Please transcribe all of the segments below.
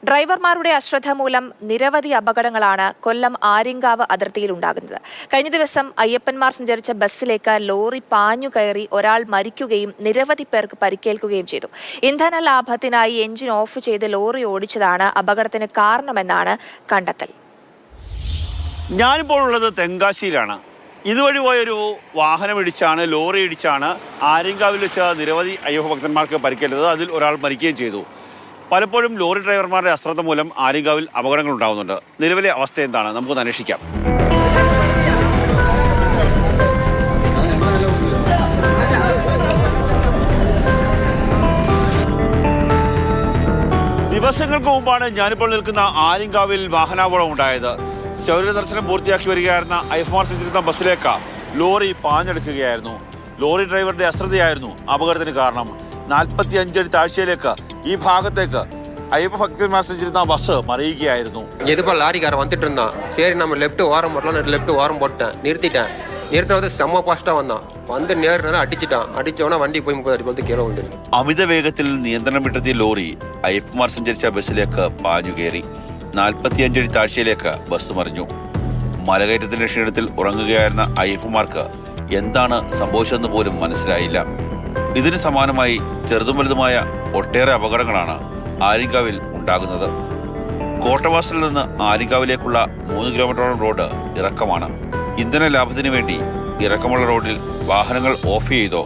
ഡ്രൈവർമാരുടെ അശ്രദ്ധ മൂലം നിരവധി അപകടങ്ങളാണ് കൊല്ലം ആര്യങ്കാവ് അതിർത്തിയിൽ ഉണ്ടാകുന്നത്. കഴിഞ്ഞ ദിവസം അയ്യപ്പന്മാർ സഞ്ചരിച്ച ബസ്സിലേക്ക് ലോറി പാഞ്ഞു കയറി ഒരാൾ മരിക്കുകയും നിരവധി പേർക്ക് പരിക്കേൽക്കുകയും ചെയ്തു. ഇന്ധന ലാഭത്തിനായി എഞ്ചിൻ ഓഫ് ചെയ്ത് ലോറി ഓടിച്ചതാണ് അപകടത്തിന് കാരണമെന്നാണ് കണ്ടെത്തൽ. ഞാനിപ്പോൾ ഉള്ളത് തെങ്കാശിയിലാണ്. ഇതുവഴി പോയൊരു വാഹനമിടിച്ചാണ്, ലോറി ഇടിച്ചാണ് ആര്യങ്കാവിൽ വെച്ച നിരവധി അയ്യപ്പ ഭക്തന്മാർക്ക് പരിക്കേറ്റത്. അതിൽ ഒരാൾ മരിക്കുകയും ചെയ്തു. പലപ്പോഴും ലോറി ഡ്രൈവർമാരുടെ അശ്രദ്ധ മൂലം ആര്യങ്കാവിൽ അപകടങ്ങൾ ഉണ്ടാകുന്നുണ്ട്. നിലവിലെ അവസ്ഥ എന്താണ്? നമുക്കൊന്ന് അന്വേഷിക്കാം. ദിവസങ്ങൾക്ക് മുമ്പാണ് ഞാനിപ്പോൾ നിൽക്കുന്ന ആര്യങ്കാവിൽ വാഹനാപകടം ഉണ്ടായത്. ശൗര്യ ദർശനം പൂർത്തിയാക്കി വരികയായിരുന്ന അയ്യപ്പന്മാർ സഞ്ചരിക്കുന്ന ബസ്സിലേക്ക് ലോറി പാഞ്ഞെടുക്കുകയായിരുന്നു. ലോറി ഡ്രൈവറുടെ അശ്രദ്ധയായിരുന്നു അപകടത്തിന് കാരണം. 45 അടി താഴ്ചയിലേക്ക് ഈ ഭാഗത്തേക്ക് അയ്യപ്പ ഭക്തന്മാർ സഞ്ചരിക്കുന്ന ബസ് മറിയുകയായിരുന്നു. எதிர்பால் லாரிக்காரன் வந்துட்டு இருந்தான். சரி நம்ம லெஃப்ட் ஓரம் போட்டலாம், லெஃப்ட் ஓரம் போட்டேன், நிறுத்திட்டேன். நிறுத்தினது செம்ம ஃபாஸ்ட்டாக വന്ന് നേരിട്ട് അടിച്ചിട്ടാണ്. അടിച്ചവനെ വണ്ടി പോയി 30 അടി പോലത്തെ കയറി വന്നു. അമിത വേഗത്തിൽ നിയന്ത്രണം വിട്ടെത്തിയ ലോറി അയ്യപ്പന്മാർ സഞ്ചരിച്ച ബസ്സിലേക്ക് പാഞ്ഞു കയറി. 45 അടി താഴ്ചയിലേക്ക് ബസ് മറിഞ്ഞു. മലകയറ്റത്തിന്റെ ക്ഷീണത്തിൽ ഉറങ്ങുകയായിരുന്ന അയ്യപ്പന്മാർക്ക് എന്താണ് സംഭവിച്ചതെന്ന് പോലും മനസ്സിലായില്ല. ഇതിന് സമാനമായി ചെറുതും വലുതുമായ ഒട്ടേറെ അപകടങ്ങളാണ് ആര്യങ്കാവിൽ ഉണ്ടാകുന്നത്. കോട്ടവാസലിൽ നിന്ന് ആര്യങ്കാവിലേക്കുള്ള 3 കിലോമീറ്ററോളം റോഡ് ഇറക്കമാണ്. ഇന്ധന ലാഭത്തിന് വേണ്ടി ഇറക്കമുള്ള റോഡിൽ വാഹനങ്ങൾ ഓഫ് ചെയ്തോ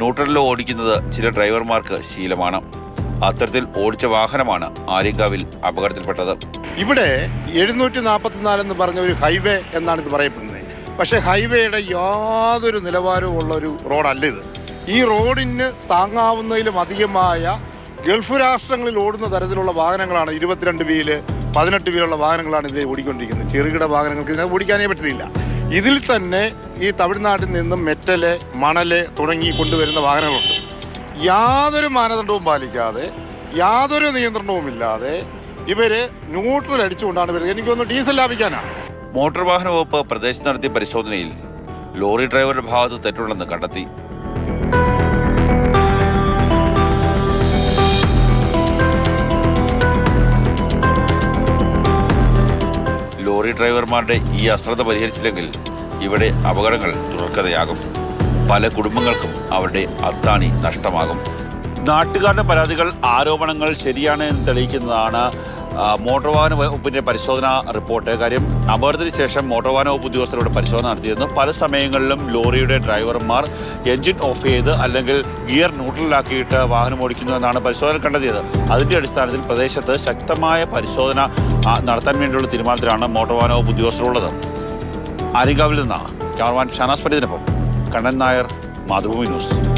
ന്യൂട്രലിലോ ഓടിക്കുന്നത് ചില ഡ്രൈവർമാർക്ക് ശീലമാണ്. അത്തരത്തിൽ ഓടിച്ച വാഹനമാണ് ആര്യങ്കാവിൽ അപകടത്തിൽപ്പെട്ടത്. ഇവിടെ 744 എന്ന് പറഞ്ഞ ഒരു ഹൈവേ എന്നാണ് ഇത് പറയപ്പെടുന്നത്. പക്ഷേ ഹൈവേയുടെ യാതൊരു നിലവാരവും ഉള്ള ഒരു റോഡല്ല ഇത്. ഈ റോഡിന് താങ്ങാവുന്നതിലും അധികമായ ഗൾഫ് രാഷ്ട്രങ്ങളിൽ ഓടുന്ന തരത്തിലുള്ള വാഹനങ്ങളാണ് 22 വീല് 18 വീലുള്ള വാഹനങ്ങളാണ് ഇതിൽ ഓടിക്കൊണ്ടിരിക്കുന്നത്. ചെറുകിട വാഹനങ്ങൾക്ക് ഇതിനെ ഓടിക്കാനേ പറ്റുന്നില്ല. ഇതിൽ തന്നെ ഈ തമിഴ്നാട്ടിൽ നിന്നും മെറ്റല്, മണല് തുടങ്ങി കൊണ്ടുവരുന്ന വാഹനങ്ങളുണ്ട്. യാതൊരു മാനദണ്ഡവും പാലിക്കാതെ, യാതൊരു നിയന്ത്രണവുമില്ലാതെ ഇവര് ന്യൂട്രൽ അടിച്ചുകൊണ്ടാണ് വരുന്നത്. എനിക്കൊന്ന് ഡീസൽ ലാഭിക്കാനാണ്. മോട്ടോർ വാഹന വകുപ്പ് പ്രദേശത്ത് നടത്തിയ പരിശോധനയിൽ ലോറി ഡ്രൈവറുടെ ഭാഗത്ത് തെറ്റുണ്ടെന്ന് കണ്ടെത്തി. ലോറി ഡ്രൈവർമാരുടെ ഈ അശ്രദ്ധ പരിഹരിച്ചില്ലെങ്കിൽ ഇവിടെ അപകടങ്ങൾ തുടർക്കഥയാകും. പല കുടുംബങ്ങൾക്കും അവരുടെ അത്താണി നഷ്ടമാകും. നാട്ടുകാരുടെ പരാതികൾ, ആരോപണങ്ങൾ ശരിയാണ് എന്ന് തെളിയിക്കുന്നതാണ് മോട്ടോർ വാഹന വകുപ്പിൻ്റെ പരിശോധനാ റിപ്പോർട്ട്. കാര്യം അപകടത്തിന് ശേഷം മോട്ടോർ വാഹന വകുപ്പ് ഉദ്യോഗസ്ഥരുടെ പരിശോധന നടത്തിയിരുന്നു. പല സമയങ്ങളിലും ലോറിയുടെ ഡ്രൈവർമാർ എൻജിൻ ഓഫ് ചെയ്ത് അല്ലെങ്കിൽ ഗിയർ ന്യൂട്രലാക്കിയിട്ട് വാഹനം ഓടിക്കുന്നു എന്നാണ് പരിശോധന കണ്ടെത്തിയത്. അതിൻ്റെ അടിസ്ഥാനത്തിൽ പ്രദേശത്ത് ശക്തമായ പരിശോധന നടത്താൻ വേണ്ടിയുള്ള തീരുമാനത്തിലാണ് മോട്ടോർ വാഹന വകുപ്പ് ഉദ്യോഗസ്ഥരുള്ളത്. ആര്യങ്കാവിൽ നിന്നാണ് ക്യാമറമാൻ ഷാനാസ് പണ്ഡിതിനൊപ്പം കണ്ണൻ നായർ, മാതൃഭൂമി ന്യൂസ്.